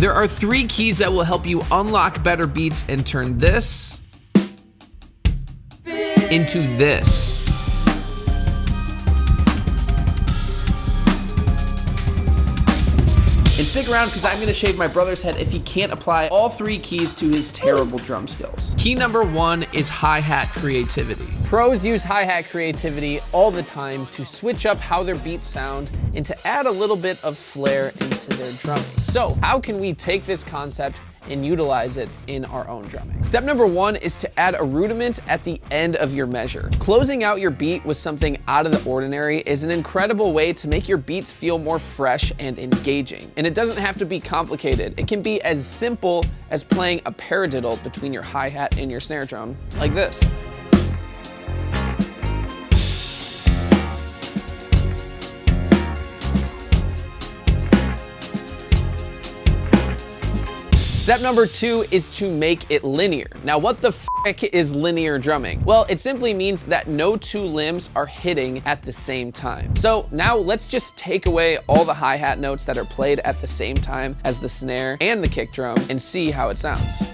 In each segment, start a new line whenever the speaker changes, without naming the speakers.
There are 3 keys that will help you unlock better beats and turn this into this. And stick around because I'm gonna shave my brother's head if he can't apply all 3 keys to his terrible drum skills. Key number 1 is hi-hat creativity. Pros use hi-hat creativity all the time to switch up how their beats sound and to add a little bit of flair into their drumming. So how can we take this concept and utilize it in our own drumming? Step number 1 is to add a rudiment at the end of your measure. Closing out your beat with something out of the ordinary is an incredible way to make your beats feel more fresh and engaging. And it doesn't have to be complicated. It can be as simple as playing a paradiddle between your hi-hat and your snare drum, like this. Step number 2 is to make it linear. Now, what the frick is linear drumming? Well, it simply means that no 2 limbs are hitting at the same time. So now let's just take away all the hi-hat notes that are played at the same time as the snare and the kick drum and see how it sounds.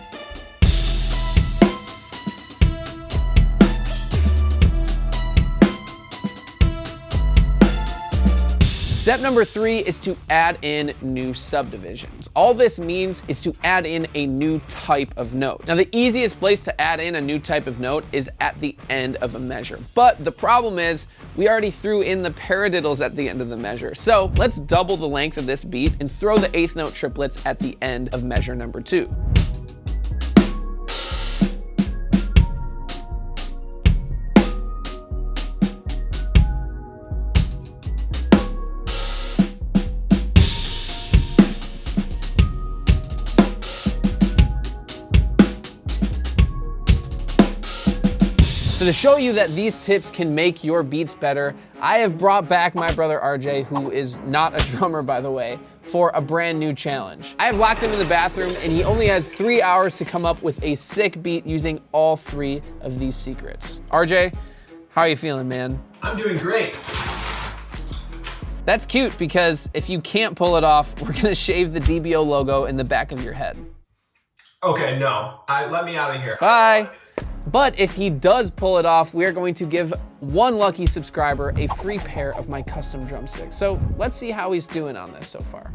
Step number 3 is to add in new subdivisions. All this means is to add in a new type of note. Now, the easiest place to add in a new type of note is at the end of a measure. But the problem is we already threw in the paradiddles at the end of the measure. So let's double the length of this beat and throw the 8th note triplets at the end of measure number 2. So to show you that these tips can make your beats better, I have brought back my brother RJ, who is not a drummer, by the way, for a brand new challenge. I have locked him in the bathroom and he only has 3 hours to come up with a sick beat using all 3 of these secrets. RJ, how are you feeling, man?
I'm doing great.
That's cute because if you can't pull it off, we're gonna shave the DBO logo in the back of your head.
Okay, no, let me out of here.
Bye. But if he does pull it off, we are going to give one lucky subscriber a free pair of my custom drumsticks. So let's see how he's doing on this so far.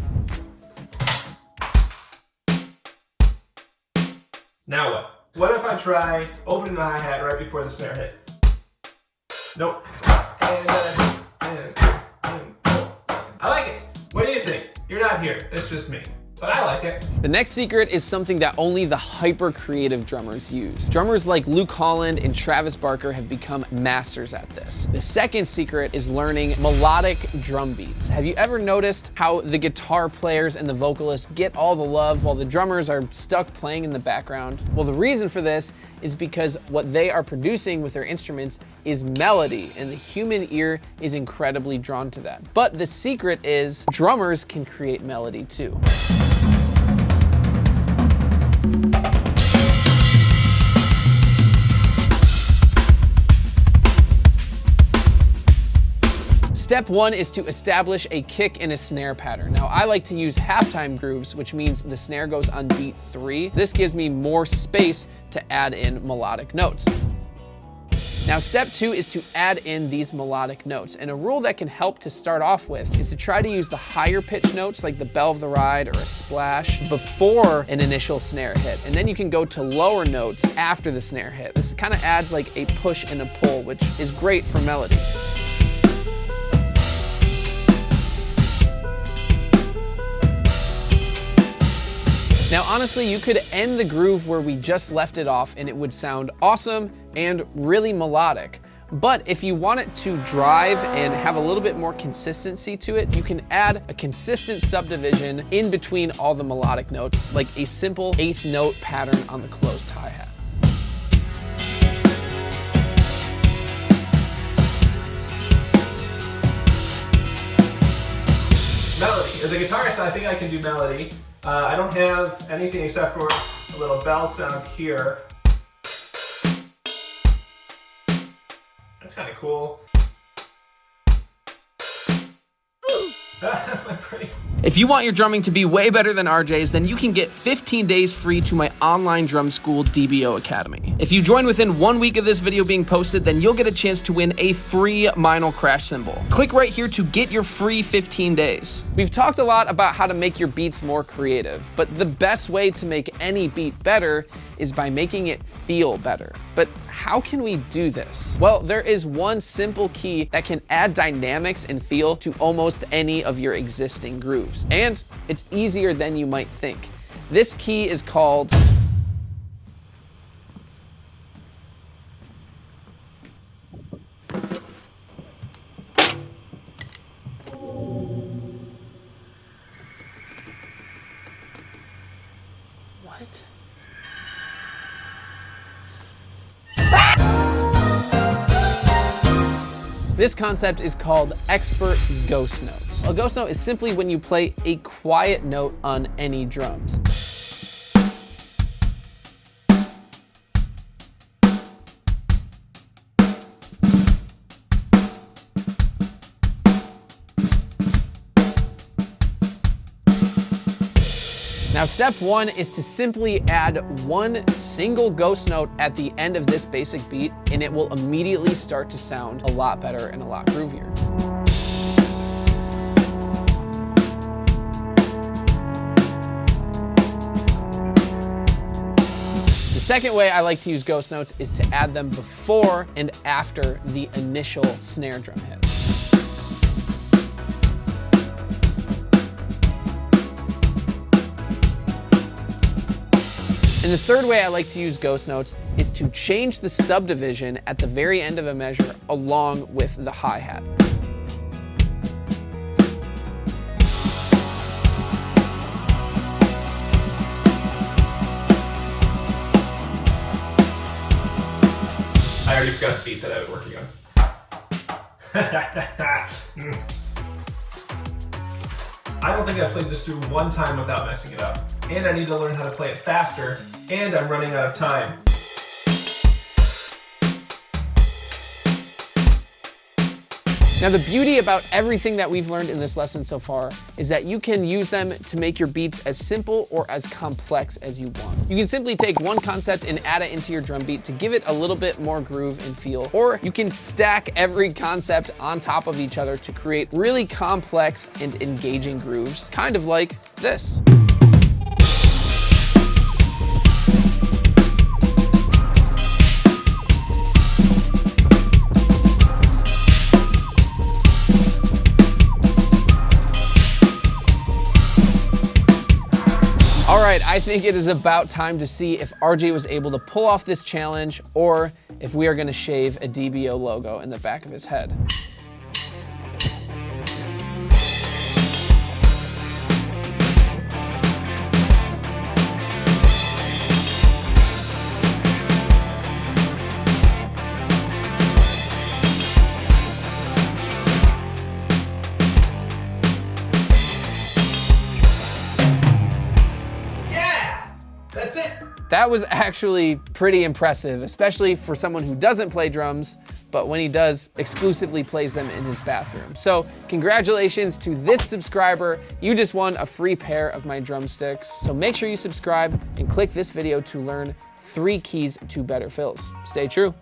Now what? What if I try opening the hi-hat right before the snare hit? Nope. And I like it. What do you think? You're not here, it's just me. But I like it.
The next secret is something that only the hyper-creative drummers use. Drummers like Luke Holland and Travis Barker have become masters at this. The second secret is learning melodic drum beats. Have you ever noticed how the guitar players and the vocalists get all the love while the drummers are stuck playing in the background? Well, the reason for this is because what they are producing with their instruments is melody, and the human ear is incredibly drawn to that. But the secret is drummers can create melody too. Step 1 is to establish a kick and a snare pattern. Now, I like to use halftime grooves, which means the snare goes on beat 3. This gives me more space to add in melodic notes. Now, step 2 is to add in these melodic notes. And a rule that can help to start off with is to try to use the higher pitch notes like the bell of the ride or a splash before an initial snare hit. And then you can go to lower notes after the snare hit. This kind of adds like a push and a pull, which is great for melody. Now, honestly, you could end the groove where we just left it off and it would sound awesome and really melodic. But if you want it to drive and have a little bit more consistency to it, you can add a consistent subdivision in between all the melodic notes, like a simple 8th note pattern on the closed hi-hat.
Melody. As a guitarist, I think I can do melody. I don't have anything except for a little bell sound here. That's kind of cool.
If you want your drumming to be way better than RJ's, then you can get 15 days free to my online drum school, DBO Academy. If you join within 1 week of this video being posted, then you'll get a chance to win a free Meinl crash cymbal. Click right here to get your free 15 days. We've talked a lot about how to make your beats more creative, but the best way to make any beat better is by making it feel better. But how can we do this? Well, there is one simple key that can add dynamics and feel to almost any of your existing grooves. And it's easier than you might think. This key is called what? This concept is called expert ghost notes. A ghost note is simply when you play a quiet note on any drums. Now, step one is to simply add one single ghost note at the end of this basic beat, and it will immediately start to sound a lot better and a lot groovier. The second way I like to use ghost notes is to add them before and after the initial snare drum hit. And the third way I like to use ghost notes is to change the subdivision at the very end of a measure along with the hi-hat.
I already forgot the beat that I was working on. I don't think I've played this through one time without messing it up. And I need to learn how to play it faster, and I'm running out of time.
Now, the beauty about everything that we've learned in this lesson so far is that you can use them to make your beats as simple or as complex as you want. You can simply take one concept and add it into your drum beat to give it a little bit more groove and feel, or you can stack every concept on top of each other to create really complex and engaging grooves, kind of like this. All right, I think it is about time to see if RJ was able to pull off this challenge or if we are gonna shave a DBO logo in the back of his head.
That's it.
That was actually pretty impressive, especially for someone who doesn't play drums, but when he does, exclusively plays them in his bathroom. So congratulations to this subscriber. You just won a free pair of my drumsticks. So make sure you subscribe and click this video to learn 3 keys to better fills. Stay true.